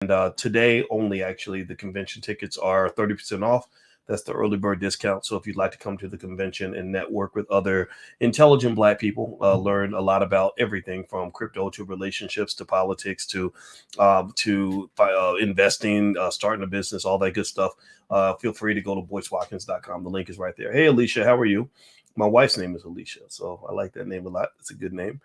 And today only, actually, the convention tickets are 30% off. That's the early bird discount. So if you'd like to come to the convention and network with other intelligent Black people, learn a lot about everything from crypto to relationships to politics to investing, starting a business, all that good stuff, feel free to go to boycewatkins.com. The link is right there. Hey, Alicia, how are you? My wife's name is Alicia, so I like that name a lot. It's a good name.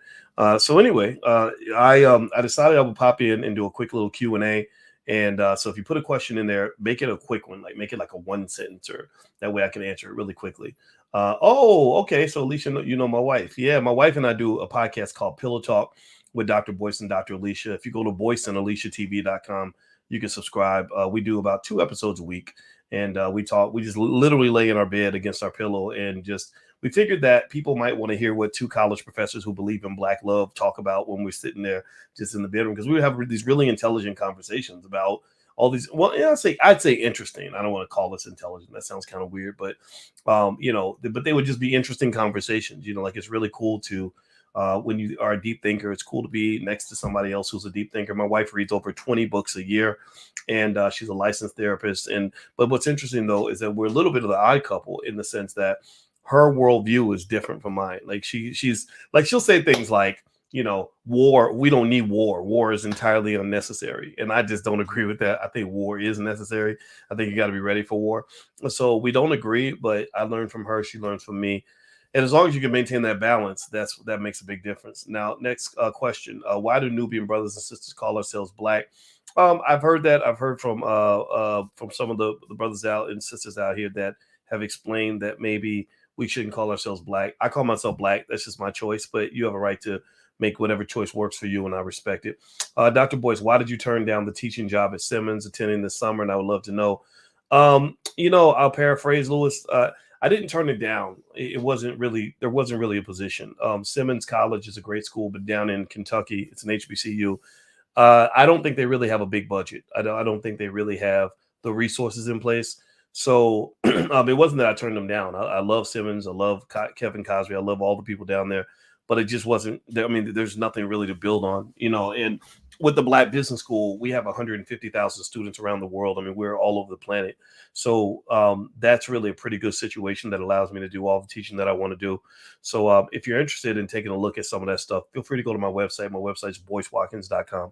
So anyway, I decided I would pop in and do a quick little Q&A. And so if you put a question in there, make it a quick one, like make it like a one sentence, or that way I can answer it really quickly. Oh, okay. So Alicia, you know my wife. Yeah, my wife and I do a podcast called Pillow Talk with Dr. Boyce and Dr. Alicia. If you go to boyceandaliciatv.com, you can subscribe. We do about 2 episodes a week, and we talk. We just literally lay in our bed against our pillow and just. We figured that people might want to hear what two college professors who believe in Black love talk about when we're sitting there just in the bedroom, because we have these really intelligent conversations about all these. Well, yeah, I'd say interesting. I don't want to call this intelligent. That sounds kind of weird, but but they would just be interesting conversations. Like it's really cool to. When you are a deep thinker, it's cool to be next to somebody else who's a deep thinker. My wife reads over 20 books a year, and she's a licensed therapist. But what's interesting though is that we're a little bit of the odd couple in the sense that her worldview is different from mine. Like she's like she'll say things like, war. We don't need war. War is entirely unnecessary, and I just don't agree with that. I think war is necessary. I think you got to be ready for war. So we don't agree, but I learned from her. She learns from me. And as long as you can maintain that balance, that makes a big difference. Now, next question: why do Nubian brothers and sisters call ourselves Black? I've heard that. I've heard from some of the brothers out and sisters out here that have explained that maybe we shouldn't call ourselves Black. I call myself Black. That's just my choice. But you have a right to make whatever choice works for you, and I respect it. Dr. Boyce, why did you turn down the teaching job at Simmons attending this summer? And I would love to know. I'll paraphrase Lewis. I didn't turn it down. There wasn't really a position. Simmons College is a great school, but down in Kentucky, it's an HBCU. I don't think they really have a big budget. I don't think they really have the resources in place. So it wasn't that I turned them down. I love Simmons. I love Kevin Cosby. I love all the people down there, but it just wasn't there. I mean, there's nothing really to build on, and with the Black Business School, we have 150,000 students around the world. I mean, we're all over the planet. So that's really a pretty good situation that allows me to do all the teaching that I want to do. So if you're interested in taking a look at some of that stuff, feel free to go to my website. My website's boycewatkins.com.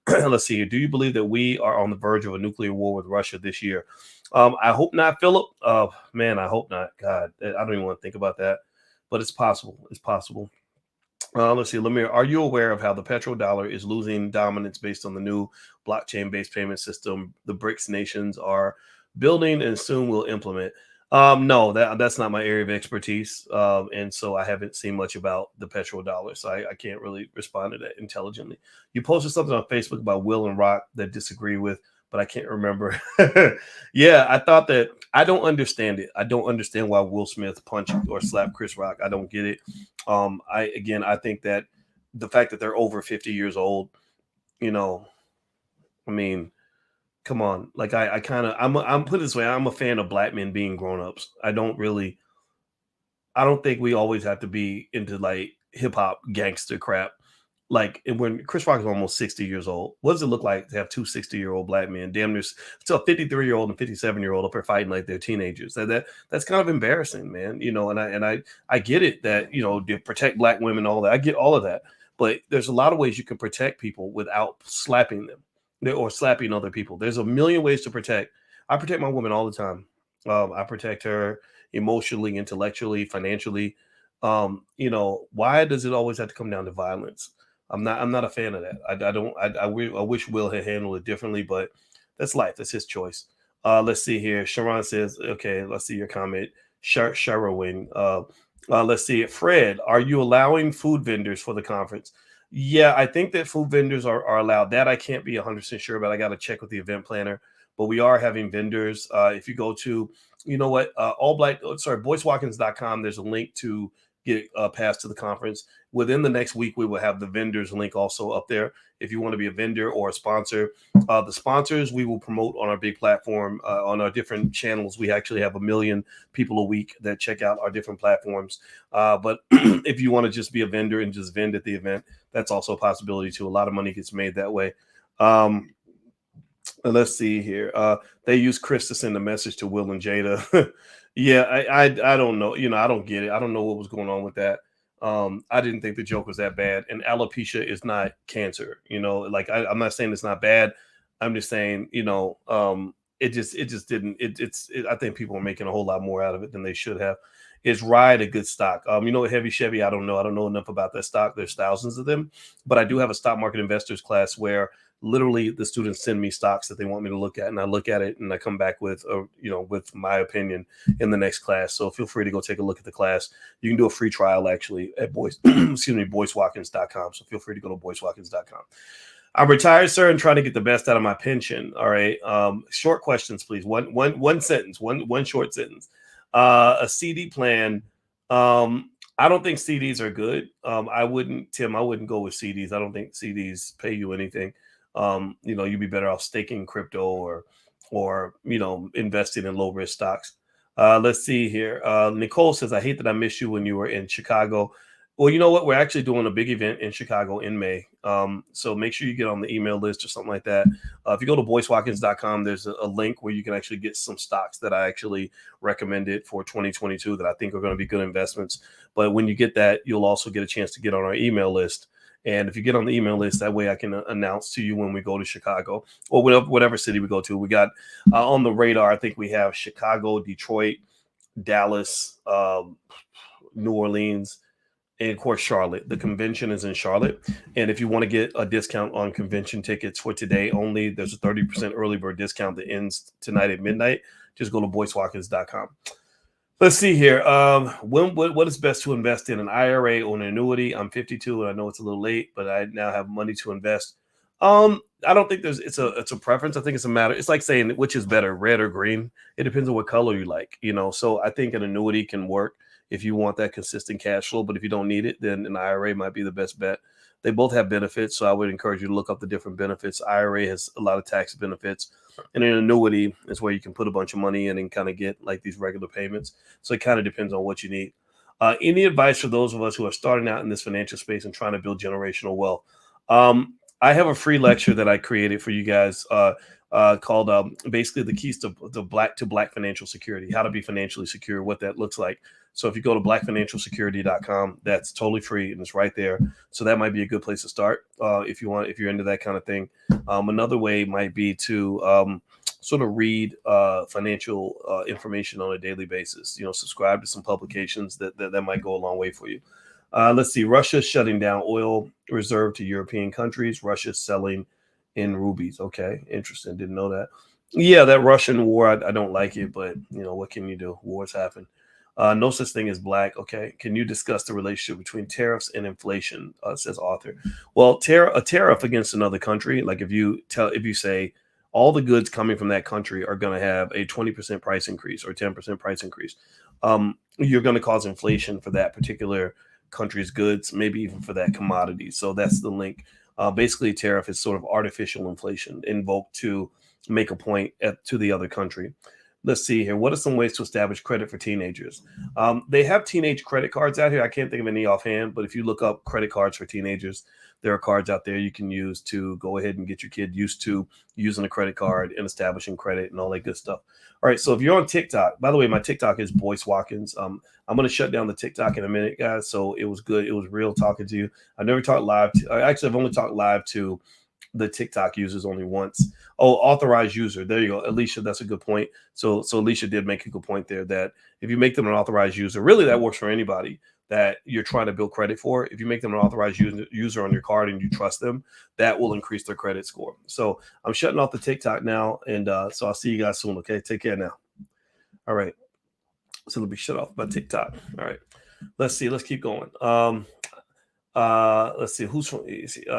Let's see here. Do you believe that we are on the verge of a nuclear war with Russia this year? I hope not, Philip. Man, I hope not. God, I don't even want to think about that, but it's possible. It's possible. Let's see, Lemire, are you aware of how the petrodollar is losing dominance based on the new blockchain-based payment system the BRICS nations are building and soon will implement? No, that's not my area of expertise, and so I haven't seen much about the petrodollar, so I can't really respond to that intelligently. You posted something on Facebook about Will and Rock that disagree with, but I can't remember. Yeah, I thought that I don't understand it. I don't understand why Will Smith punched or slapped Chris Rock. I don't get it. I think that the fact that they're over 50 years old, I mean, come on. Like I'm put it this way. I'm a fan of Black men being grown-ups. I don't think we always have to be into like hip hop gangster crap. Like when Chris Rock is almost 60 years old, what does it look like to have two 60-year-old Black men? Damn, there's still a 53-year-old and 57-year-old up there fighting like they're teenagers. That's kind of embarrassing, man. I get it that to protect Black women, all that. I get all of that, but there's a lot of ways you can protect people without slapping them or slapping other people. There's a million ways to protect. I protect my woman all the time. I protect her emotionally, intellectually, financially. Why does it always have to come down to violence? I'm not a fan of that. I wish Will had handled it differently, but that's life. That's his choice. Let's see here. Sharon says, okay, let's see your comment. Sharwin. Let's see it. Fred, are you allowing food vendors for the conference? Yeah, I think that food vendors are allowed. That I can't be 100% sure, but I got to check with the event planner. But we are having vendors. If you go to, boycewatkins.com, there's a link to get a pass to the conference. Within the next week, we will have the vendors link also up there. If you want to be a vendor or a sponsor, the sponsors we will promote on our big platform, on our different channels. We actually have 1 million people a week that check out our different platforms. But if you want to just be a vendor and just vend at the event, that's also a possibility too. A lot of money gets made that way. Let's see here. They use Chris to send a message to Will and Jada. Yeah, I don't know. I don't get it. I don't know what was going on with that. I didn't think the joke was that bad. And alopecia is not cancer. Like I'm not saying it's not bad. I'm just saying, it just didn't. I think people are making a whole lot more out of it than they should have. Is Ride a good stock? Heavy Chevy. I don't know. I don't know enough about that stock. There's thousands of them, but I do have a stock market investors class where literally the students send me stocks that they want me to look at, and I look at it and I come back with with my opinion in the next class. So feel free to go take a look at the class. You can do a free trial actually at Boyce boycewatkins.com. So feel free to go to boycewatkins.com. I'm retired, sir, and trying to get the best out of my pension. All right. Short questions, please. One sentence, one short sentence. A CD plan. I don't think CDs are good. I wouldn't go with CDs. I don't think CDs pay you anything. You'd be better off staking crypto or investing in low risk stocks. Let's see here. Nicole says, I hate that I missed you when you were in Chicago. Well, you know what? We're actually doing a big event in Chicago in May. So make sure you get on the email list or something like that. If you go to boycewatkins.com, there's a link where you can actually get some stocks that I actually recommended for 2022 that I think are going to be good investments. But when you get that, you'll also get a chance to get on our email list. And if you get on the email list, that way I can announce to you when we go to Chicago or whatever city we go to. We got on the radar, I think we have Chicago, Detroit, Dallas, New Orleans, and of course, Charlotte. The convention is in Charlotte. And if you want to get a discount on convention tickets for today only, there's a 30% early bird discount that ends tonight at midnight. Just go to boycewatkins.com. Let's see here. What is best to invest in, an IRA or an annuity? I'm 52 and I know it's a little late, but I now have money to invest. I don't think it's a preference. I think it's a matter. It's like saying which is better, red or green. It depends on what color you like, So I think an annuity can work if you want that consistent cash flow, but if you don't need it, then an IRA might be the best bet. They both have benefits, so I would encourage you to look up the different benefits. IRA has a lot of tax benefits, and an annuity is where you can put a bunch of money in and kind of get like these regular payments. So it kind of depends on what you need. Any advice for those of us who are starting out in this financial space and trying to build generational wealth? I have a free lecture that I created for you guys called basically the keys to black financial security, how to be financially secure, what that looks like. So if you go to blackfinancialsecurity.com, that's totally free and it's right there. So that might be a good place to start if you're into that kind of thing. Another way might be to sort of read financial information on a daily basis. Subscribe to some publications that might go a long way for you. Let's see. Russia's shutting down oil reserve to European countries. Russia's selling in rubies. Okay, interesting. Didn't know that. Yeah, that Russian war, I don't like it, but what can you do? Wars happen. No such thing as black. Okay. Can you discuss the relationship between tariffs and inflation? Says author. Well, a tariff against another country, like if you say all the goods coming from that country are going to have a 20% price increase or 10% price increase, you're going to cause inflation for that particular country's goods, maybe even for that commodity. So that's the link. Basically, tariff is sort of artificial inflation invoked to make a point to the other country. Let's see here. What are some ways to establish credit for teenagers? They have teenage credit cards out here. I can't think of any offhand, but if you look up credit cards for teenagers, there are cards out there you can use to go ahead and get your kid used to using a credit card and establishing credit and all that good stuff. All right. So if you're on TikTok, by the way, my TikTok is Boyce Watkins. I'm going to shut down the TikTok in a minute, guys. So it was good. It was real talking to you. I've never talked live. I've only talked live to the TikTok users only once. Oh, authorized user. There you go. Alicia, that's a good point. So Alicia did make a good point there that if you make them an authorized user, really that works for anybody that you're trying to build credit for. If you make them an authorized user on your card and you trust them, that will increase their credit score. So I'm shutting off the TikTok now. And so I'll see you guys soon. Okay. Take care now. All right. So it'll be shut off by TikTok. All right. Let's see. Let's keep going. Let's see who's from.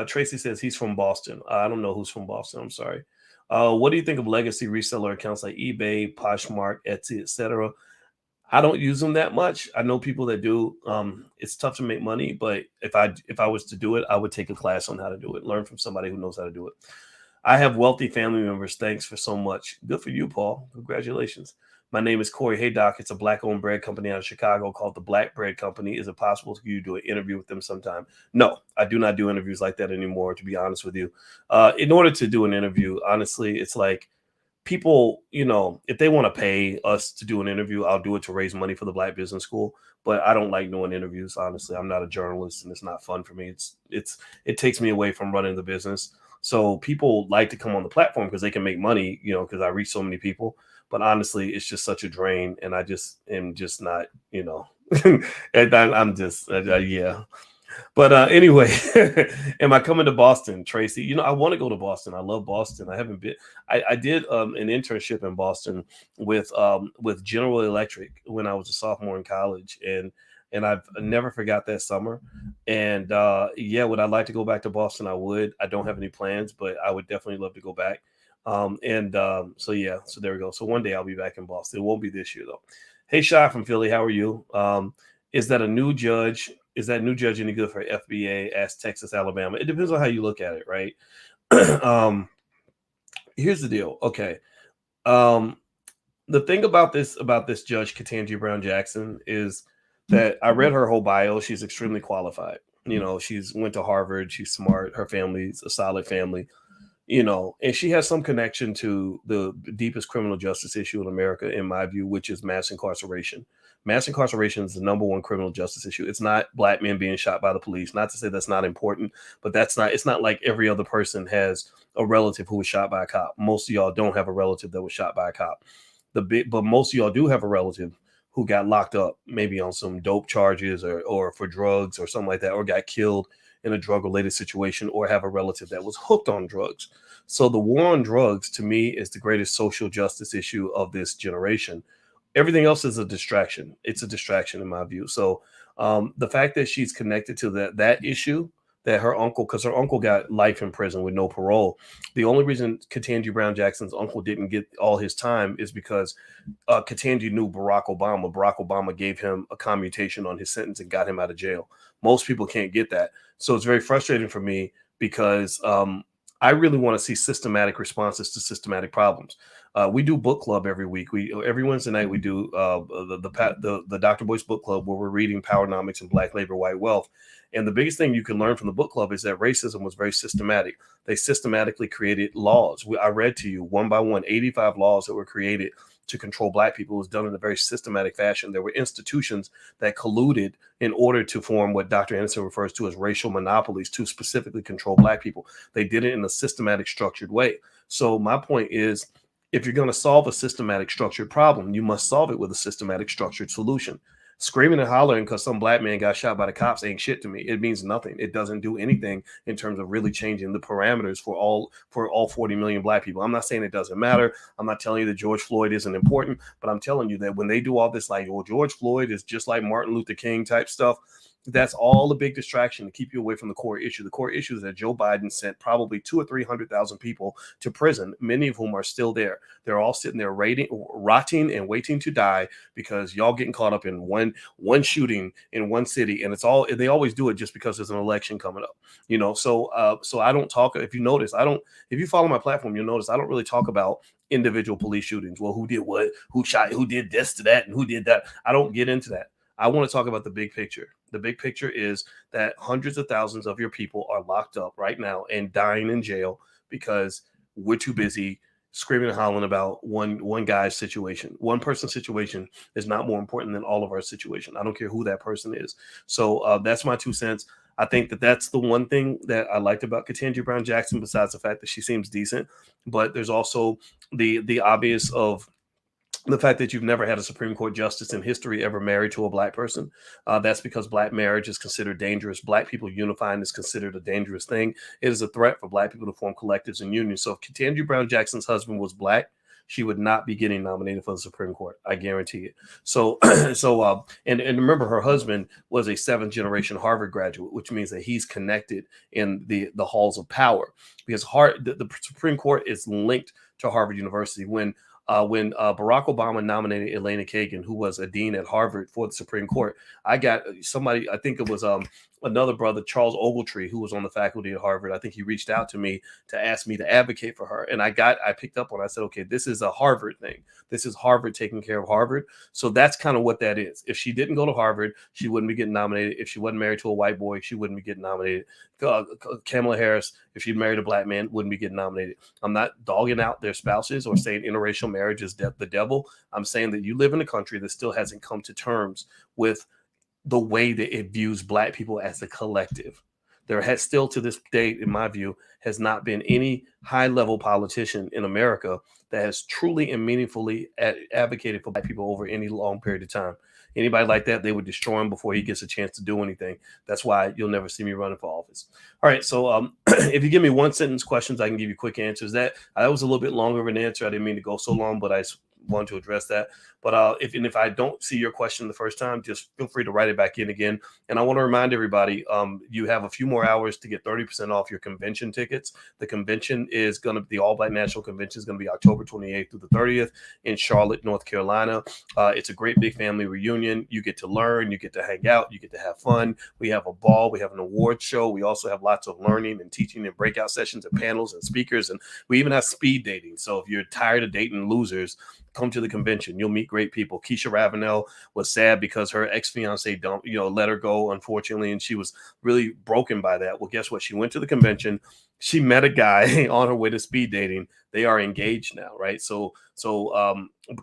Tracy says he's from Boston. I don't know who's from Boston. I'm sorry. What do you think of legacy reseller accounts like eBay, Poshmark, Etsy, etc.? I don't use them that much. I know people that do. It's tough to make money, but if I was to do it, I would take a class on how to do it. Learn from somebody who knows how to do it. I have wealthy family members. Thanks for so much. Good for you, Paul. Congratulations. My name is Corey. Hey, Doc. It's a black-owned bread company out of Chicago called the Black Bread Company. Is it possible for you to do an interview with them sometime? No, I do not do interviews like that anymore, to be honest with you. In order to do an interview, honestly, it's like people, if they want to pay us to do an interview, I'll do it to raise money for the Black Business School. But I don't like doing interviews. Honestly, I'm not a journalist, and it's not fun for me. It takes me away from running the business. So people like to come on the platform because they can make money, because I reach so many people. But honestly, it's just such a drain, and I just am just not, and I'm just, yeah. But anyway, am I coming to Boston, Tracy? I want to go to Boston. I love Boston. I haven't been. I did an internship in Boston with General Electric when I was a sophomore in college, and I've never forgot that summer. And yeah, would I like to go back to Boston? I would. I don't have any plans, but I would definitely love to go back. So yeah, so there we go. So one day I'll be back in Boston. It won't be this year though. Hey, Shy from Philly, how are you? Is that a new judge? Is that new judge any good for FBA? Ask Texas, Alabama. It depends on how you look at it, right? Here's the deal. Okay. The thing about this Judge Ketanji Brown Jackson is that I read her whole bio. She's extremely qualified. She's went to Harvard. She's smart. Her family's a solid family. And she has some connection to the deepest criminal justice issue in America, in my view, which is mass incarceration. Mass incarceration is the number one criminal justice issue. It's not Black men being shot by the police. Not to say that's not important, but it's not like every other person has a relative who was shot by a cop. Most of y'all don't have a relative that was shot by a cop. But most of y'all do have a relative who got locked up, maybe on some dope charges or for drugs or something like that, or got killed in a drug-related situation, or have a relative that was hooked on drugs. So the war on drugs, to me, is the greatest social justice issue of this generation. Everything else is a distraction. It's a distraction in my view. So the fact that she's connected to that issue, that her uncle, because her uncle got life in prison with no parole. The only reason Ketanji Brown Jackson's uncle didn't get all his time is because Ketanji knew Barack Obama. Barack Obama gave him a commutation on his sentence and got him out of jail. Most people can't get that. So it's very frustrating for me because I really want to see systematic responses to systematic problems. We do book club every week. Every Wednesday night we do the Dr. Boyce book club, where we're reading Powernomics and Black Labor, White Wealth. And the biggest thing you can learn from the book club is that racism was very systematic. They systematically created laws. I read to you one by one 85 laws that were created to control Black people. It was done in a very systematic fashion. There were institutions that colluded in order to form what Dr. Anderson refers to as racial monopolies to specifically control Black people. They did it in a systematic, structured way. So my point is, if you're going to solve a systematic, structured problem, you must solve it with a systematic, structured solution. Screaming and hollering because some Black man got shot by the cops ain't shit to me. It means nothing. It doesn't do anything in terms of really changing the parameters for all 40 million Black people. I'm not saying it doesn't matter. I'm not telling you that George Floyd isn't important, but I'm telling you that when they do all this, like, well, George Floyd is just like Martin Luther King type stuff, that's all a big distraction to keep you away from the core issue. The core issue is that Joe Biden sent probably 200,000 or 300,000 people to prison, many of whom are still there. They're all sitting there rotting and waiting to die because y'all getting caught up in one shooting in one city, and they always do it just because there's an election coming up. So I don't talk. If you notice, if you follow my platform, you'll notice I don't really talk about individual police shootings. Well, who did what? Who shot? Who did this to that? And who did that? I don't get into that. I want to talk about the big picture. The big picture is that hundreds of thousands of your people are locked up right now and dying in jail because we're too busy screaming and hollering about one guy's situation. One person's situation is not more important than all of our situation. I don't care who that person is. So that's my 2 cents. I think that that's the one thing that I liked about Ketanji Brown Jackson, besides the fact that she seems decent. But there's also the obvious of the fact that you've never had a Supreme Court justice in history ever married to a Black person. That's because Black marriage is considered dangerous. Black people unifying is considered a dangerous thing. It is a threat for Black people to form collectives and unions. So if Ketanji Brown Jackson's husband was Black, she would not be getting nominated for the Supreme Court. I guarantee it. So, and remember, her husband was a 7th-generation Harvard graduate, which means that he's connected in the halls of power, because the Supreme Court is linked to Harvard University. When When Barack Obama nominated Elena Kagan, who was a dean at Harvard for the Supreme Court, I got somebody, I think it was another brother, Charles Ogletree, who was on the faculty at Harvard. I think he reached out to me to ask me to advocate for her. And I picked up on it. I said, okay, this is a Harvard thing. This is Harvard taking care of Harvard. So that's kind of what that is. If she didn't go to Harvard, she wouldn't be getting nominated. If she wasn't married to a white boy, she wouldn't be getting nominated. Kamala Harris, if she married a black man, wouldn't be getting nominated. I'm not dogging out their spouses or saying interracial marriage is the devil. I'm saying that you live in a country that still hasn't come to terms with the way that it views black people as a collective. There has still to this date, in my view, has not been any high-level politician in America that has truly and meaningfully advocated for black people over any long period of time. Anybody like that, they would destroy him before he gets a chance to do anything. That's why you'll never see me running for office. All right, so if you give me one sentence questions, I can give you quick answers. That was a little bit longer of an answer. I didn't mean to go so long, but I wanted to address that. But if I don't see your question the first time, just feel free to write it back in again. And I want to remind everybody, you have a few more hours to get 30% off your convention tickets. The convention is going to be, the All Black National Convention is going to be October 28th through the 30th in Charlotte, North Carolina. It's a great big family reunion. You get to learn, you get to hang out, you get to have fun. We have a ball, we have an award show. We also have lots of learning and teaching and breakout sessions and panels and speakers. And we even have speed dating. So if you're tired of dating losers, come to the convention. You'll meet great people. Keisha Ravenel was sad because her ex-fiance let her go, unfortunately, and she was really broken by that. Well, guess what? She went to the convention. She met a guy on her way to speed dating. They are engaged now, right? So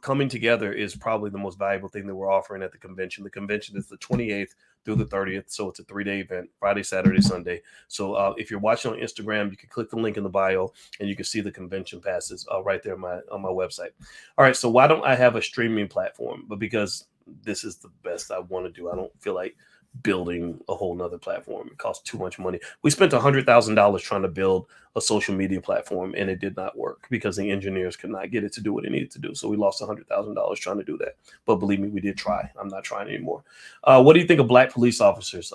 coming together is probably the most valuable thing that we're offering at the convention. The convention is the 28th through the 30th. So it's a 3-day event, Friday, Saturday, Sunday. So if you're watching on Instagram, you can click the link in the bio and you can see the convention passes right there on my website. All right. So why don't I have a streaming platform? But because this is the best I want to do. I don't feel like building a whole nother platform. It costs too much money. We spent $100,000 trying to build a social media platform and it did not work because the engineers could not get it to do what it needed to do. So we lost $100,000 trying to do that. But believe me, we did try. I'm not trying anymore. What do you think of black police officers?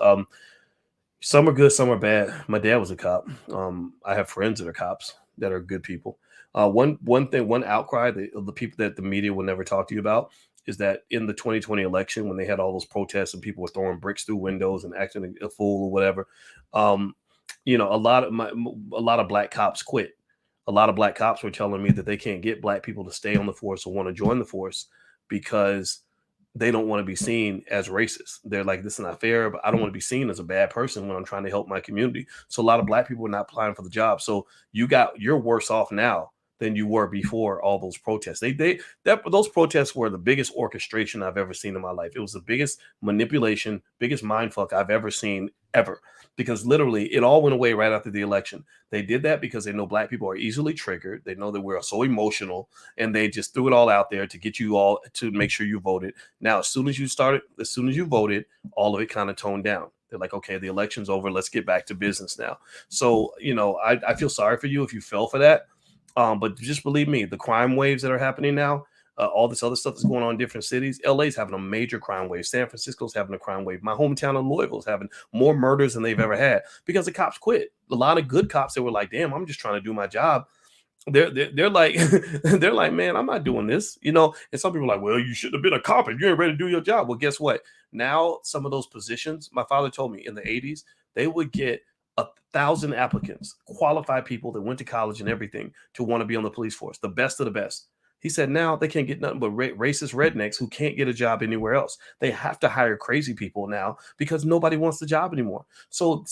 Some are good, some are bad. My dad was a cop. I have friends that are cops that are good people. One outcry, the people that the media will never talk to you about is that in the 2020 election, when they had all those protests and people were throwing bricks through windows and acting a fool or whatever, a lot of black cops quit. A lot of black cops were telling me that they can't get black people to stay on the force or want to join the force because they don't want to be seen as racist. They're like, this is not fair, but I don't want to be seen as a bad person when I'm trying to help my community. So a lot of black people are not applying for the job. So you're worse off now than you were before all those protests. Those protests were the biggest orchestration I've ever seen in my life. It was the biggest manipulation, biggest mindfuck I've ever seen ever, because literally it all went away right after the election. They did that because they know black people are easily triggered. They know that we're so emotional and they just threw it all out there to get you all to make sure you voted. Now, as soon as you voted, all of it kind of toned down. They're like, okay, the election's over. Let's get back to business now. So, I feel sorry for you if you fell for that. But just believe me, the crime waves that are happening now, all this other stuff that's going on in different cities. LA's having a major crime wave. San Francisco's having a crime wave. My hometown of Louisville's having more murders than they've ever had because the cops quit. A lot of good cops that were like, damn, I'm just trying to do my job. They're like, they're like, man, I'm not doing this, And some people are like, well, you should have been a cop if you ain't ready to do your job. Well, guess what? Now, some of those positions, my father told me in the 80s, they would get 1,000 applicants, qualified people that went to college and everything to want to be on the police force, the best of the best. He said now they can't get nothing but racist rednecks who can't get a job anywhere else. They have to hire crazy people now because nobody wants the job anymore. So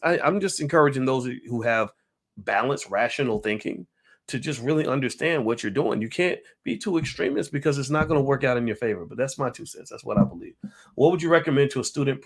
I'm just encouraging those who have balanced, rational thinking to just really understand what you're doing. You can't be too extremist because it's not going to work out in your favor. But that's my 2 cents. That's what I believe. What would you recommend to a student?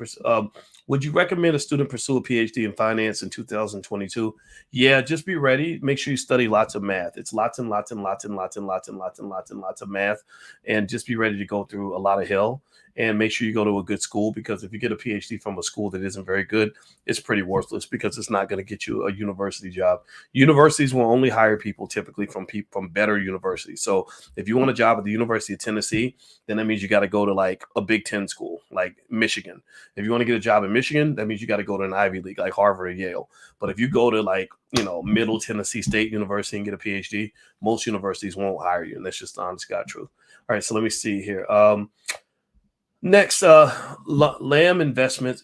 Would you recommend a student pursue a PhD in finance in 2022? Yeah, just be ready. Make sure you study lots of math. It's lots and lots and lots and lots and lots and lots and lots and lots of math. And just be ready to go through a lot of hell. And make sure you go to a good school, because if you get a PhD from a school that isn't very good, it's pretty worthless because it's not going to get you a university job. Universities will only hire people typically from people from better universities. So if you want a job at the University of Tennessee, then that means you got to go to like a Big Ten school, like Michigan. If you want to get a job in Michigan, that means you got to go to an Ivy League, like Harvard or Yale. But if you go to like, Middle Tennessee State University and get a PhD, most universities won't hire you. And that's just the honest God truth. All right, so let me see here. Next, Lamb investments.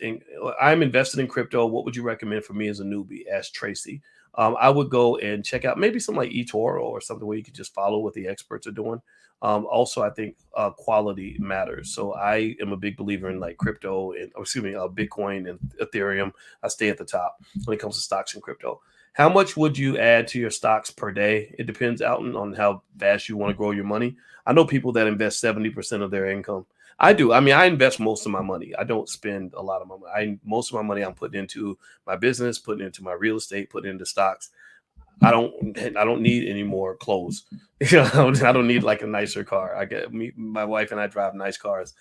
I'm invested in crypto. What would you recommend for me as a newbie? Asked Tracy. I would go and check out maybe something like eToro or something where you could just follow what the experts are doing. Also, I think quality matters. So I am a big believer in like crypto and, Bitcoin and Ethereum. I stay at the top when it comes to stocks and crypto. How much would you add to your stocks per day? It depends, Alton, on how fast you want to grow your money. I know people that invest 70% of their income. I do. I mean, I invest most of my money. I don't spend a lot of my money. Most of my money I'm putting into my business, putting into my real estate, putting into stocks. I don't need any more clothes. I don't need like a nicer car. My wife and I drive nice cars.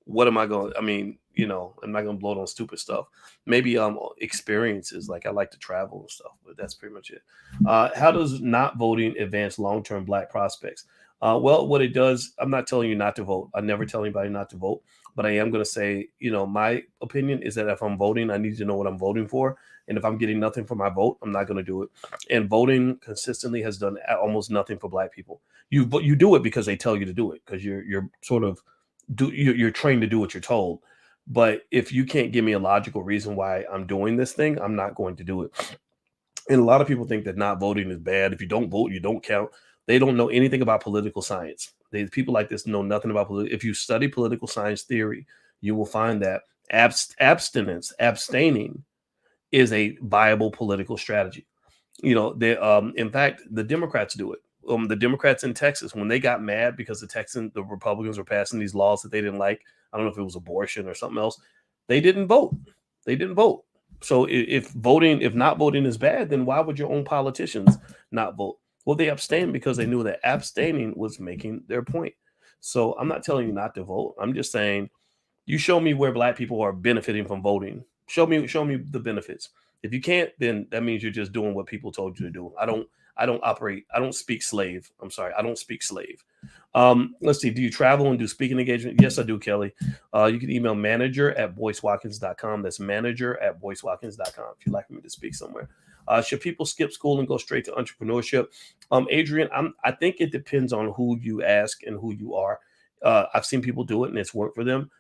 What am I going? I mean, I'm not going to blow it on stupid stuff. Maybe experiences, like I like to travel and stuff, but that's pretty much it. How does not voting advance long-term Black prospects? Well, what it does, I'm not telling you not to vote. I never tell anybody not to vote, but I am going to say, my opinion is that if I'm voting, I need to know what I'm voting for. And if I'm getting nothing for my vote, I'm not going to do it. And voting consistently has done almost nothing for Black people. You do it because they tell you to do it, because you're sort of you're trained to do what you're told. But if you can't give me a logical reason why I'm doing this thing, I'm not going to do it. And a lot of people think that not voting is bad. If you don't vote, you don't count. They don't know anything about political science. People like this know nothing about political. If you study political science theory, you will find that abstaining is a viable political strategy. In fact, the Democrats do it. The Democrats in Texas, when they got mad because the Republicans were passing these laws that they didn't like, I don't know if it was abortion or something else, they didn't vote. So if not voting is bad, then why would your own politicians not vote? Well, they abstained because they knew that abstaining was making their point. So I'm not telling you not to vote. I'm just saying, you show me where Black people are benefiting from voting. Show me the benefits. If you can't, then that means you're just doing what people told you to do. I don't speak slave. I'm sorry. I don't speak slave. Let's see. Do you travel and do speaking engagement? Yes, I do, Kelly. You can email manager@boycewatkins.com. That's manager@boycewatkins.com if you'd like me to speak somewhere. Should people skip school and go straight to entrepreneurship? Adrian, I think it depends on who you ask and who you are. I've seen people do it and it's worked for them.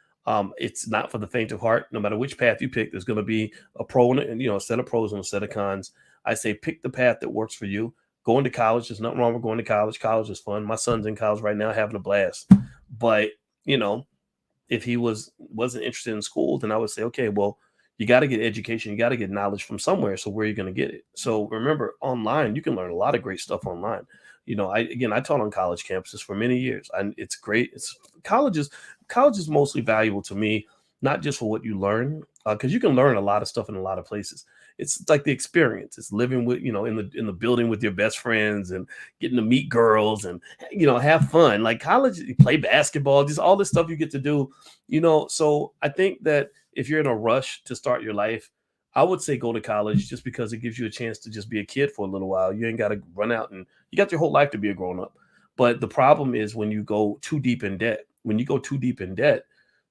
It's not for the faint of heart. No matter which path you pick, there's going to be a pro and a set of pros and a set of cons. I say pick the path that works for you. Going to college, there's nothing wrong with going to college. College is fun. My son's in college right now, having a blast. But if he wasn't interested in school, then I would say, okay, well, you got to get education. You got to get knowledge from somewhere. So where are you going to get it? So remember, online, you can learn a lot of great stuff online. I taught on college campuses for many years. And it's great. College is mostly valuable to me, not just for what you learn, because you can learn a lot of stuff in a lot of places. It's like the experience. It's living with, in the building with your best friends and getting to meet girls and, have fun. Like college, you play basketball, just all this stuff you get to do, So I think that if you're in a rush to start your life, I would say go to college just because it gives you a chance to just be a kid for a little while. You ain't got to run out and you got your whole life to be a grown up. But the problem is when you go too deep in debt. When you go too deep in debt,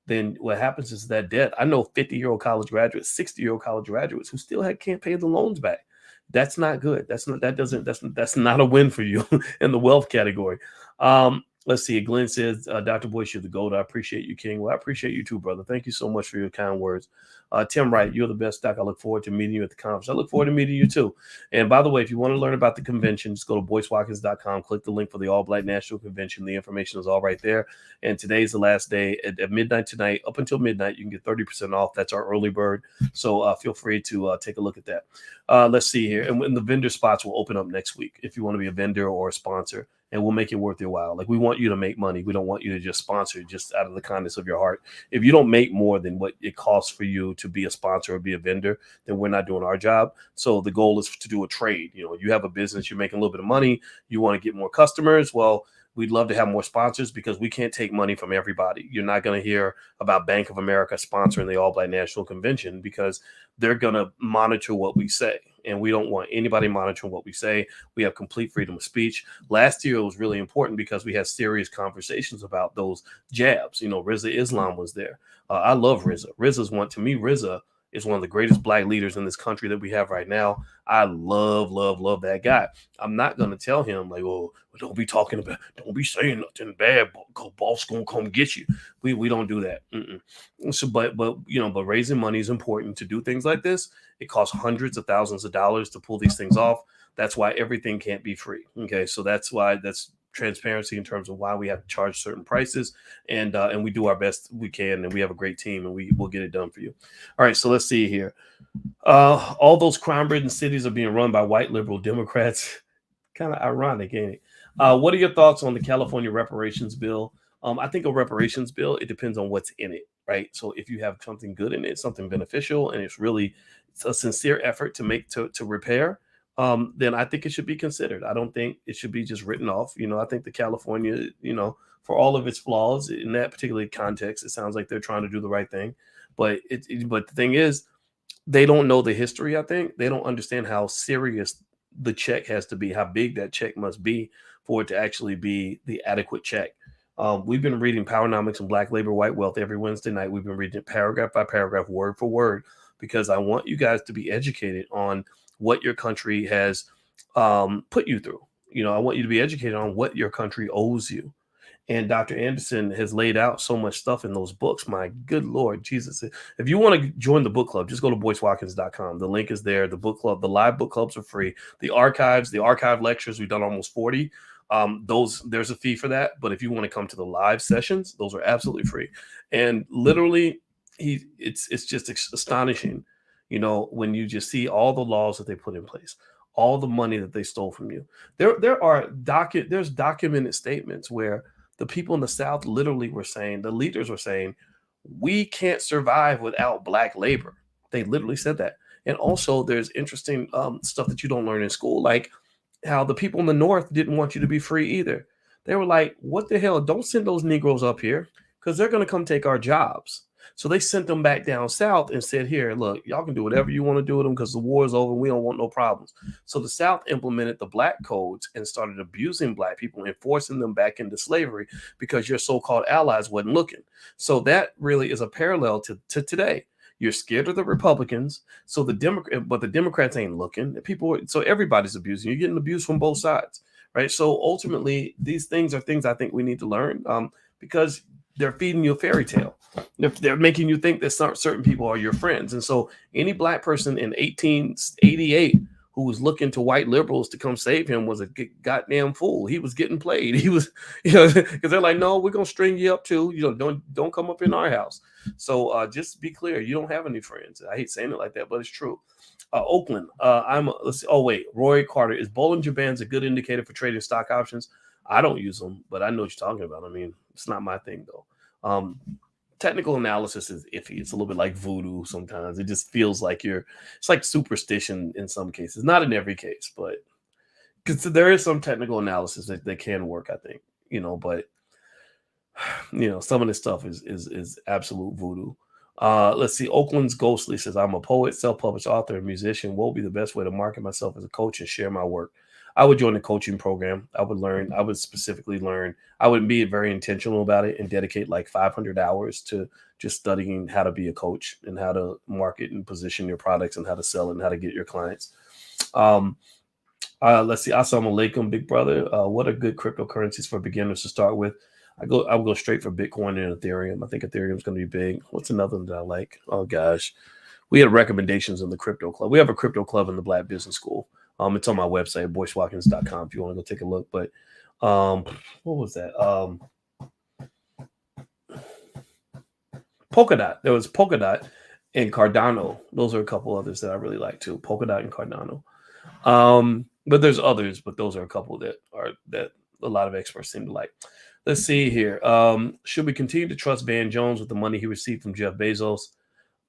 then what happens is that debt. I know 50-year-old college graduates, 60-year-old college graduates who still can't pay the loans back. That's not good. That's not a win for you in the wealth category. Let's see. Glenn says, Dr. Boyce, you're the GOAT. I appreciate you, King. Well, I appreciate you too, brother. Thank you so much for your kind words. Tim Wright, you're the best, Doc. I look forward to meeting you at the conference. I look forward to meeting you too. And by the way, if you want to learn about the convention, just go to boycewatkins.com, click the link for the All Black National Convention. The information is all right there. And today's the last day at midnight tonight. Up until midnight, you can get 30% off. That's our early bird. So feel free to take a look at that. Let's see here. And the vendor spots will open up next week if you want to be a vendor or a sponsor. And we'll make it worth your while. Like, we want you to make money. We don't want you to just sponsor just out of the kindness of your heart. If you don't make more than what it costs for you to be a sponsor or be a vendor, then we're not doing our job. So the goal is to do a trade. You have a business, you're making a little bit of money, you want to get more customers. Well, we'd love to have more sponsors because we can't take money from everybody. You're not going to hear about Bank of America sponsoring the All Black National Convention because they're going to monitor what we say. and we don't want anybody monitoring what we say. We have complete freedom of speech. Last year it was really important because we had serious conversations about those jabs. Rizza Islam was there. I love Rizza. Rizza is one of the greatest black leaders in this country that we have right now. I love that guy. I'm not gonna tell him like, oh, don't be saying nothing bad. Boss gonna come get you. We don't do that. So, but raising money is important to do things like this. It costs hundreds of thousands of dollars to pull these things off. That's why everything can't be free. Okay, so that's transparency in terms of why we have to charge certain prices, and we do our best we can, and we have a great team, and we will get it done for you. All right, so let's see here. All those crime-ridden cities are being run by white liberal Democrats. Kind of ironic, ain't it? What are your thoughts on the California reparations bill? I think a reparations bill, it depends on what's in it, right? So if you have something good in it, something beneficial, and it's a sincere effort to make to repair, then I think it should be considered. I don't think it should be just written off. I think the California, for all of its flaws in that particular context, it sounds like they're trying to do the right thing. But the thing is, they don't know the history. I think they don't understand how serious the check has to be, how big that check must be for it to actually be the adequate check. We've been reading Powernomics and Black Labor, White Wealth every Wednesday night. We've been reading it paragraph by paragraph, word for word, because I want you guys to be educated on what your country has put you through. I want you to be educated on what your country owes you. And Dr. Anderson has laid out so much stuff in those books. My good Lord Jesus. If you want to join the book club, just go to boycewatkins.com. The link is there. The book club, the live book clubs are free. The archive lectures, we've done almost 40. There's a fee for that. But if you want to come to the live sessions, those are absolutely free. And literally, it's just astonishing, when you just see all the laws that they put in place, all the money that they stole from you. There's documented statements where the people in the South literally were saying, the leaders were saying, we can't survive without black labor. They literally said that. And also there's interesting stuff that you don't learn in school, like how the people in the North didn't want you to be free either. They were like, what the hell? Don't send those Negroes up here because they're going to come take our jobs. So they sent them back down south and said, here, look, y'all can do whatever you want to do with them because the war is over. We don't want no problems. So the South implemented the black codes and started abusing black people and forcing them back into slavery because your so-called allies wasn't looking. So that really is a parallel to today. You're scared of the Republicans, so but the Democrats ain't looking. So everybody's abusing. You're getting abused from both sides, right? So ultimately, these things are things I think we need to learn because they're feeding you a fairy tale. They're making you think that certain people are your friends. And so any black person in 1888 who was looking to white liberals to come save him was a goddamn fool. He was getting played. He was, because they're like, no, we're going to string you up too. Don't come up in our house. So just be clear. You don't have any friends. I hate saying it like that, but it's true. Oakland. Let's see. Oh, wait. Roy Carter. Is Bollinger Bands a good indicator for trading stock options? I don't use them, but I know what you're talking about. I mean, it's not my thing though. Technical analysis is iffy. It's a little bit like voodoo sometimes. It just feels like it's like superstition in some cases, not in every case, but because there is some technical analysis that can work, I think, but some of this stuff is absolute voodoo. Let's see. Oakland's Ghostly says, I'm a poet, self-published author, and musician. What would be the best way to market myself as a coach and share my work? I would join the coaching program. I would specifically learn. I would be very intentional about it and dedicate like 500 hours to just studying how to be a coach and how to market and position your products and how to sell it and how to get your clients. Let's see. Assalamu alaikum, big brother. What are good cryptocurrencies for beginners to start with? I would go straight for Bitcoin and Ethereum. I think Ethereum is going to be big. What's another one that I like? Oh gosh, we had recommendations in the crypto club. We have a crypto club in the Black Business School. It's on my website, boycewatkins.com, if you want to go take a look. But what was that? Polkadot. There was Polkadot and Cardano. Those are a couple others that I really like too. Polkadot and Cardano. But there's others, but those are a couple that a lot of experts seem to like. Let's see here. Should we continue to trust Van Jones with the money he received from Jeff Bezos?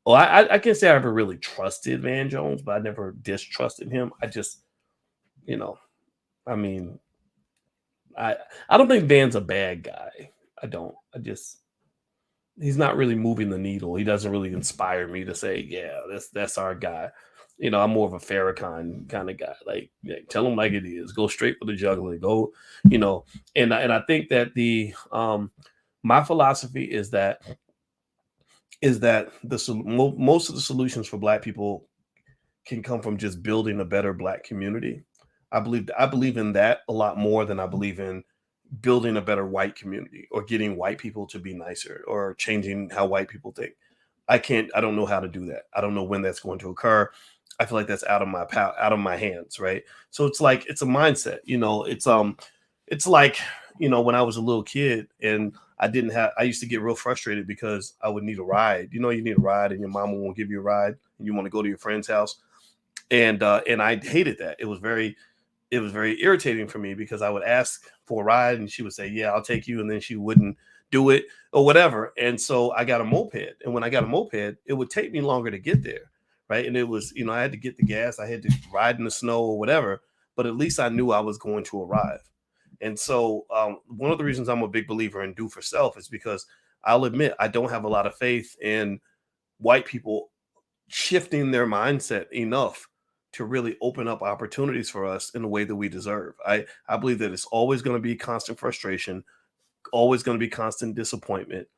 Well, I can't say I ever really trusted Van Jones, but I never distrusted him. I just, I mean, I don't think Van's a bad guy. I don't. He's not really moving the needle. He doesn't really inspire me to say, yeah, that's our guy. I'm more of a Farrakhan kind of guy. Like, yeah, tell them like it is. Go straight for the juggler. Go, you know. And I think that the my philosophy is that most of the solutions for Black people can come from just building a better Black community. I believe in that a lot more than I believe in building a better white community or getting white people to be nicer or changing how white people think. I don't know how to do that. I don't know when that's going to occur. I feel like that's out of my hands, right? So it's like it's a mindset, it's like, when I was a little kid and I used to get real frustrated because I would need a ride. You need a ride and your mama won't give you a ride and you want to go to your friend's house. And I hated that. It was very irritating for me because I would ask for a ride and she would say, "Yeah, I'll take you," and then she wouldn't do it or whatever. And so I got a moped, and when I got a moped, it would take me longer to get there, right? And it was, I had to get the gas, I had to ride in the snow or whatever, but at least I knew I was going to arrive. And so one of the reasons I'm a big believer in do for self is because I'll admit I don't have a lot of faith in white people shifting their mindset enough to really open up opportunities for us in the way that we deserve. I believe that it's always going to be constant frustration, always going to be constant disappointment,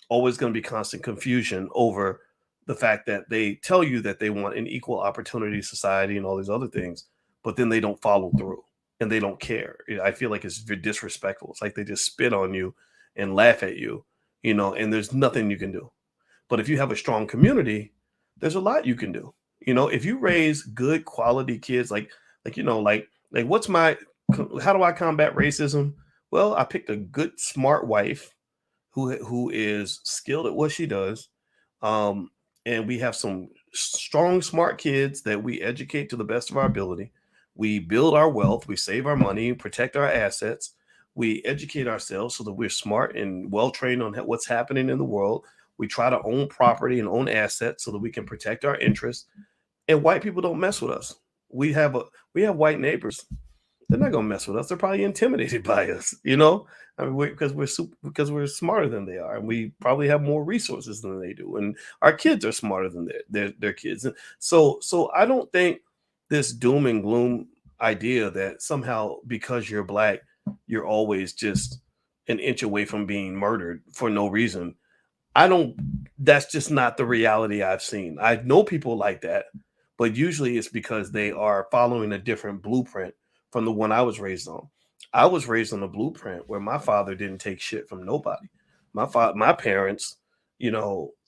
always going to be constant confusion over the fact that they tell you that they want an equal opportunity society and all these other things, but then they don't follow through and they don't care. I feel like it's disrespectful. It's like they just spit on you and laugh at you, and there's nothing you can do. But if you have a strong community, there's a lot you can do. If you raise good quality kids, like what's my how do I combat racism? Well, I picked a good, smart wife who is skilled at what she does. Um, and we have some strong, smart kids that we educate to the best of our ability. We build our wealth, we save our money, protect our assets. We educate ourselves so that we're smart and well trained on what's happening in the world. We try to own property and own assets so that we can protect our interests. And white people don't mess with us. We have white neighbors. They're not gonna mess with us. They're probably intimidated by us, I mean, because we're smarter than they are, and we probably have more resources than they do, and our kids are smarter than their kids. And so I don't think this doom and gloom idea that somehow because you're Black, you're always just an inch away from being murdered for no reason. I don't. That's just not the reality I've seen. I know people like that, but usually it's because they are following a different blueprint from the one I was raised on. I was raised on a blueprint where my father didn't take shit from nobody. My parents,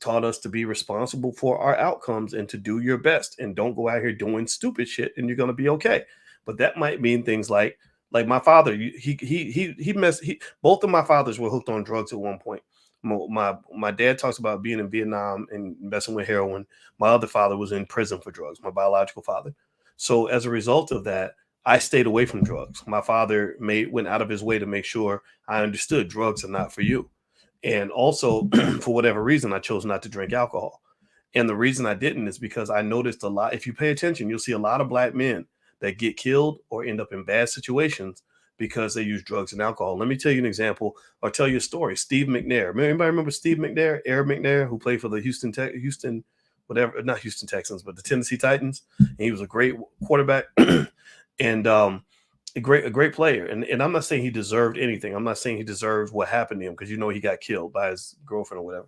taught us to be responsible for our outcomes and to do your best and don't go out here doing stupid shit and you're gonna be okay. But that might mean things like my father. Both of my fathers were hooked on drugs at one point. My dad talks about being in Vietnam and messing with heroin. My other father was in prison for drugs, my biological father. So as a result of that, I stayed away from drugs. My father went out of his way to make sure I understood drugs are not for you. And also, for whatever reason, I chose not to drink alcohol. And the reason I didn't is because I noticed a lot. If you pay attention, you'll see a lot of Black men that get killed or end up in bad situations because they use drugs and alcohol. Let me tell you an example or tell you a story. Steve McNair. Anybody remember Steve McNair, Arab McNair, who played for the Houston, whatever, not Houston Texans, but the Tennessee Titans. And he was a great quarterback and a great player. And I'm not saying he deserved anything. I'm not saying he deserved what happened to him because he got killed by his girlfriend or whatever.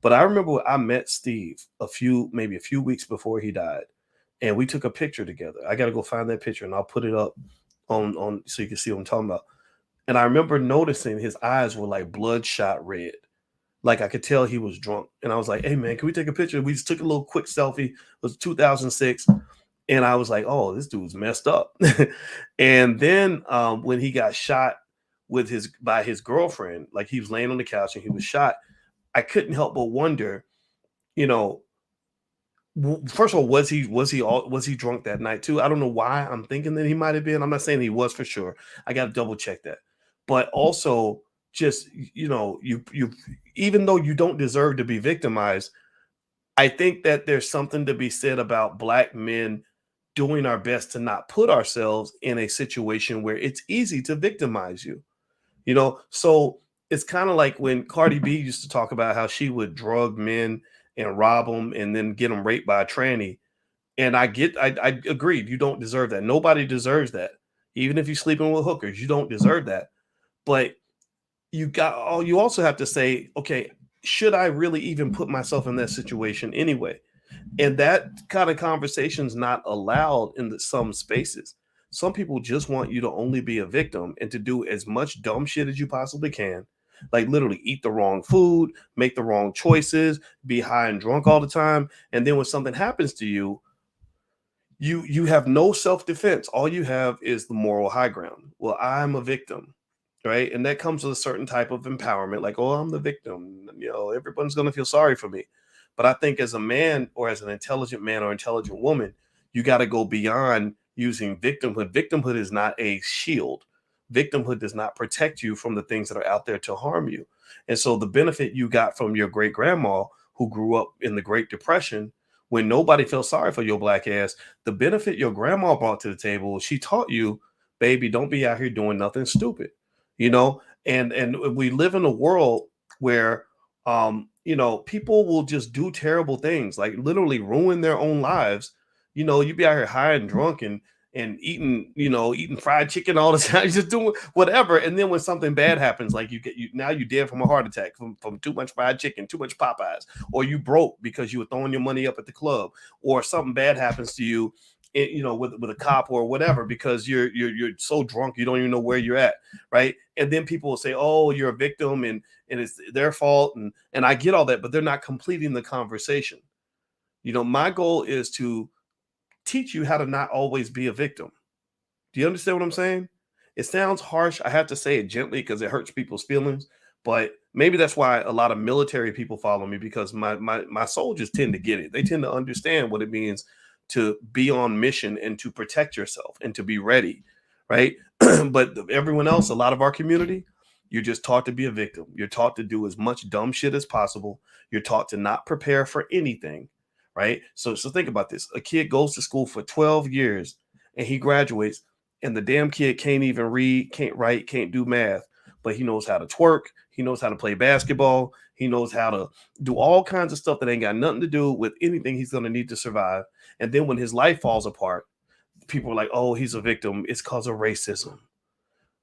But I remember I met Steve maybe a few weeks before he died, and we took a picture together. I got to go find that picture and I'll put it up on so you can see what I'm talking about. And I remember noticing his eyes were like bloodshot red. Like I could tell he was drunk. And I was like, "Hey man, can we take a picture?" We just took a little quick selfie. It was 2006. And I was like, "Oh, this dude's messed up." And then when he got shot by his girlfriend, like he was laying on the couch and he was shot, I couldn't help but wonder, you know, first of all, was he drunk that night too? I don't know why I'm thinking that he might have been. I'm not saying he was for sure. I got to double check that. But also, just you even though you don't deserve to be victimized, I think that there's something to be said about Black men doing our best to not put ourselves in a situation where it's easy to victimize you. So it's kind of like when Cardi B used to talk about how she would drug men and rob them and then get them raped by a tranny. And I agreed. You don't deserve that. Nobody deserves that. Even if you're sleeping with hookers, you don't deserve that. But you also have to say, okay, should I really even put myself in that situation anyway? And that kind of conversation is not allowed in some spaces. Some people just want you to only be a victim and to do as much dumb shit as you possibly can. Like literally eat the wrong food, make the wrong choices, be high and drunk all the time. And then when something happens to you, you have no self-defense. All you have is the moral high ground. Well, I'm a victim, right? And that comes with a certain type of empowerment, like, oh, I'm the victim, everyone's going to feel sorry for me. But I think as a man, or as an intelligent man or intelligent woman, you got to go beyond using victimhood. Victimhood is not a shield. Victimhood does not protect you from the things that are out there to harm you. And so the benefit you got from your great grandma, who grew up in the Great Depression, when nobody felt sorry for your black ass, the benefit your grandma brought to the table, she taught you, baby, don't be out here doing nothing stupid, you know. And we live in a world where, people will just do terrible things, like literally ruin their own lives. You be out here high and drunk and eating fried chicken all the time, just doing whatever. And then when something bad happens, like you dead from a heart attack from too much fried chicken, too much Popeyes, or you broke because you were throwing your money up at the club, or something bad happens to you, with a cop or whatever, because you're so drunk you don't even know where you're at, right? And then people will say, oh, you're a victim and it's their fault, and I get all that, but they're not completing the conversation. My goal is to teach you how to not always be a victim. Do you understand what I'm saying? It sounds harsh. I have to say it gently because it hurts people's feelings. But maybe that's why a lot of military people follow me, because my soldiers tend to get it. They tend to understand what it means to be on mission and to protect yourself and to be ready, right? But everyone else, a lot of our community, you're just taught to be a victim. You're taught to do as much dumb shit as possible. You're taught to not prepare for anything, right? So think about this. A kid goes to school for 12 years and he graduates, and the damn kid can't even read, can't write, can't do math, but he knows how to twerk, he knows how to play basketball, he knows how to do all kinds of stuff that ain't got nothing to do with anything he's going to need to survive. And then when his life falls apart, people are like, oh, he's a victim, it's because of racism.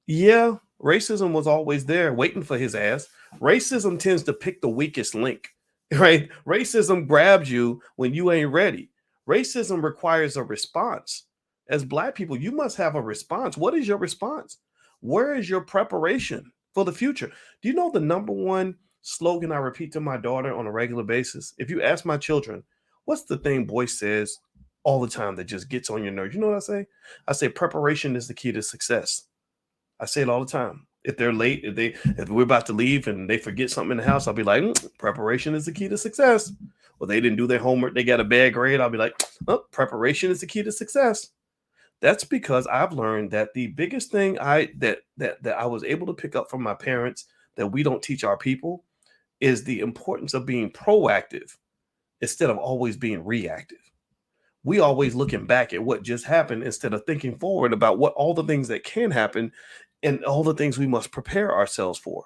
Yeah, racism was always there waiting for his ass. Racism tends to pick the weakest link, right? Racism grabs you when you ain't ready. Racism requires a response. As black people, you must have a response. What is your response? Where is your preparation for the future? Do you know the number one slogan I repeat to my daughter on a regular basis? If you ask my children, what's the thing Boyce says all the time that just gets on your nerves? You know what I say? I say preparation is the key to success. I say it all the time. If they're late, if we're about to leave and they forget something in the house, I'll be like, preparation is the key to success. Well, they didn't do their homework, they got a bad grade. I'll be like, preparation is the key to success. That's because I've learned that the biggest thing that I was able to pick up from my parents that we don't teach our people is the importance of being proactive instead of always being reactive. We always looking back at what just happened instead of thinking forward about what all the things that can happen and all the things we must prepare ourselves for.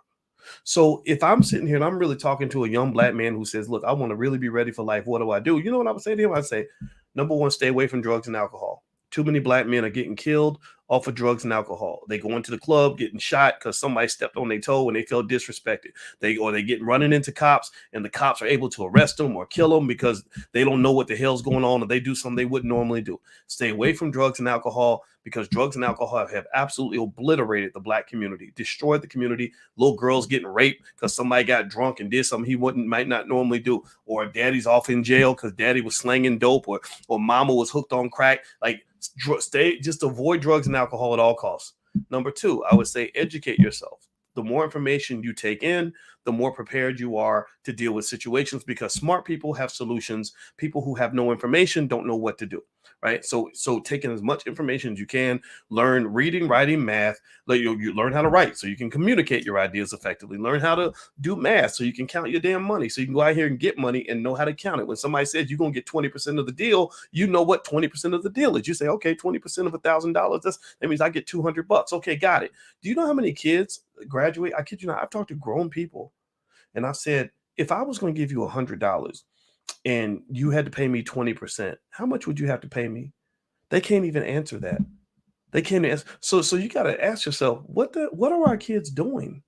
So if I'm sitting here and I'm really talking to a young black man who says, look, I want to really be ready for life, what do I do? You know what I would say to him? I'd say, number one, stay away from drugs and alcohol. Too many black men are getting killed off of drugs and alcohol. They go into the club getting shot because somebody stepped on their toe and they feel disrespected. They get running into cops, and the cops are able to arrest them or kill them because they don't know what the hell's going on, or they do something they wouldn't normally do. Stay away from drugs and alcohol, because drugs and alcohol have absolutely obliterated the black community, destroyed the community. Little girls getting raped because somebody got drunk and did something he might not normally do, or daddy's off in jail because daddy was slanging dope, or mama was hooked on crack. Like, just avoid drugs and alcohol at all costs. Number two, I would say educate yourself. The more information you take in, the more prepared you are to deal with situations, because smart people have solutions. People who have no information don't know what to do, right? So taking as much information as you can, learn reading, writing, math. You learn how to write so you can communicate your ideas effectively. Learn how to do math so you can count your damn money, so you can go out here and get money and know how to count it. When somebody says you're going to get 20% of the deal, you know what 20% of the deal is. You say, okay, 20% of $1,000, that means I get $200. Okay, got it. Do you know how many kids graduate? I kid you not, I've talked to grown people and I've said, if I was going to give you $100 and you had to pay me 20%, how much would you have to pay me? They can't even answer that. They can't answer. So you got to ask yourself, what are our kids doing?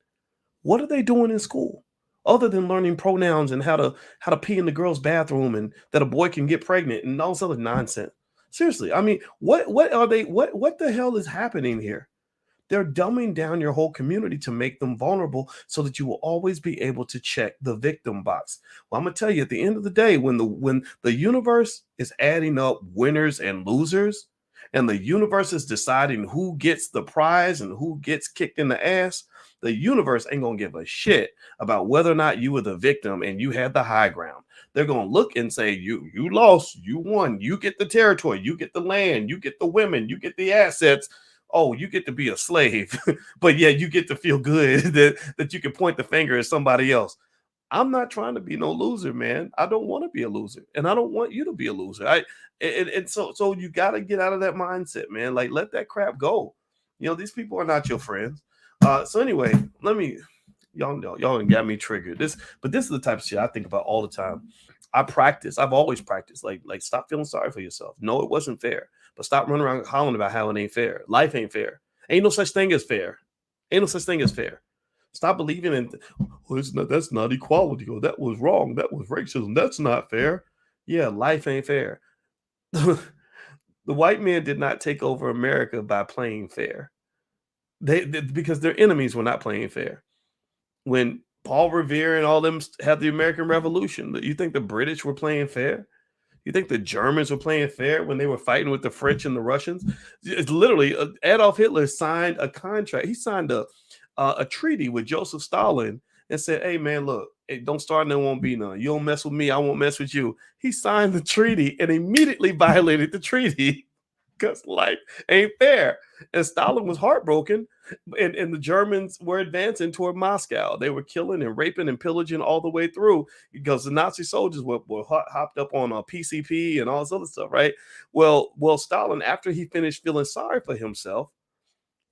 What are they doing in school other than learning pronouns and how to pee in the girls' bathroom and that a boy can get pregnant and all this other nonsense? Seriously, I mean, what are they? What the hell is happening here? They're dumbing down your whole community to make them vulnerable so that you will always be able to check the victim box. Well, I'm gonna tell you, at the end of the day, when the universe is adding up winners and losers, and the universe is deciding who gets the prize and who gets kicked in the ass, the universe ain't gonna give a shit about whether or not you were the victim and you had the high ground. They're gonna look and say, you lost, you won, you get the territory, you get the land, you get the women, you get the assets. Oh, you get to be a slave, but yeah, you get to feel good that you can point the finger at somebody else. I'm not trying to be no loser, man. I don't want to be a loser, and I don't want you to be a loser. And so you got to get out of that mindset, man. Like, let that crap go. These people are not your friends. So anyway, y'all know, y'all got me triggered. But this is the type of shit I think about all the time. I've always practiced. Like, stop feeling sorry for yourself. No, it wasn't fair. But stop running around hollering about how it ain't fair. Life ain't fair. Ain't no such thing as fair. Ain't no such thing as fair. Stop believing in, that's not equality, or that was wrong. That was racism. That's not fair. Yeah, life ain't fair. The white man did not take over America by playing fair. Because their enemies were not playing fair. When Paul Revere and all them had the American Revolution, you think the British were playing fair? You think the Germans were playing fair when they were fighting with the French and the Russians? It's literally Adolf Hitler signed a contract. He signed a treaty with Joseph Stalin and said, "Hey man, look, don't start, and there won't be none. You don't mess with me, I won't mess with you." He signed the treaty and immediately violated the treaty because life ain't fair. And Stalin was heartbroken, and the Germans were advancing toward Moscow. They were killing and raping and pillaging all the way through because the Nazi soldiers were hopped up on a PCP and all this other stuff, right? Well, Stalin, after he finished feeling sorry for himself,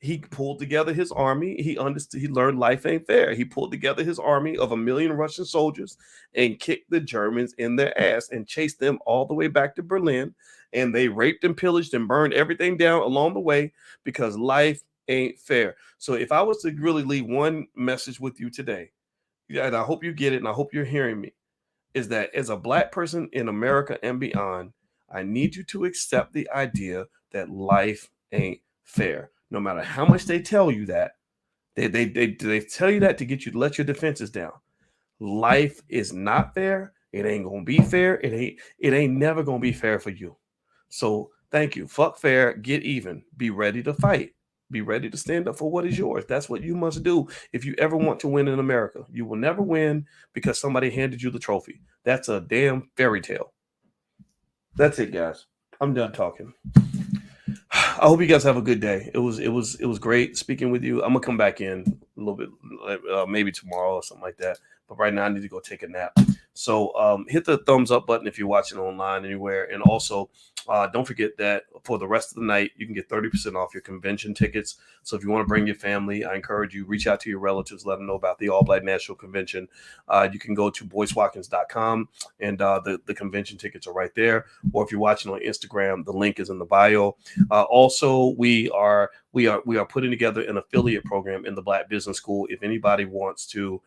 he pulled together his army. He understood. He learned life ain't fair. He pulled together his army of 1 million Russian soldiers and kicked the Germans in their ass and chased them all the way back to Berlin. And they raped and pillaged and burned everything down along the way because life ain't fair. So if I was to really leave one message with you today, and I hope you get it, and I hope you're hearing me, is that as a Black person in America and beyond, I need you to accept the idea that life ain't fair. No matter how much they tell you that, they tell you that to get you to let your defenses down. Life is not fair. It ain't gonna be fair. It ain't never gonna be fair for you. So thank you. Fuck fair. Get even. Be ready to fight. Be ready to stand up for what is yours. That's what you must do if you ever want to win in America. You will never win because somebody handed you the trophy. That's a damn fairy tale. That's it, guys. I'm done talking. I hope you guys have a good day. It was great speaking with you. I'm gonna come back in a little bit, maybe tomorrow or something like that. But right now, I need to go take a nap. So hit the thumbs up button if you're watching online anywhere, and also don't forget that for the rest of the night, you can get 30% off your convention tickets. So if you want to bring your family, I encourage you, reach out to your relatives, let them know about the All Black National Convention. You can go to boycewatkins.com, and the convention tickets are right there. Or if you're watching on Instagram, the link is in the bio. Also, we are putting together an affiliate program in the Black Business School. If anybody wants to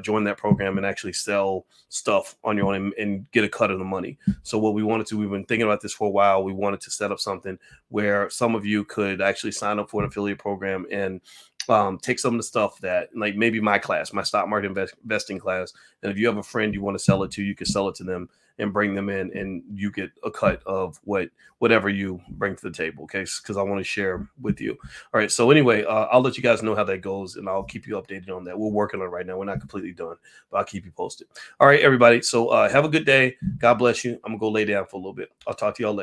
join that program and actually sell stuff on your own and get a cut of the money. So what we wanted to, we've been thinking about this for a while. We wanted to set up something where some of you could actually sign up for an affiliate program and take some of the stuff that, like maybe my class, my stock market investing class. And if you have a friend you want to sell it to, you can sell it to them and bring them in, and you get a cut of whatever you bring to the table. Okay. Because I want to share with you. All right. So anyway, I'll let you guys know how that goes, and I'll keep you updated on that. We're working on it right now. We're not completely done, but I'll keep you posted. All right, everybody. So have a good day. God bless you. I'm gonna go lay down for a little bit. I'll talk to y'all later.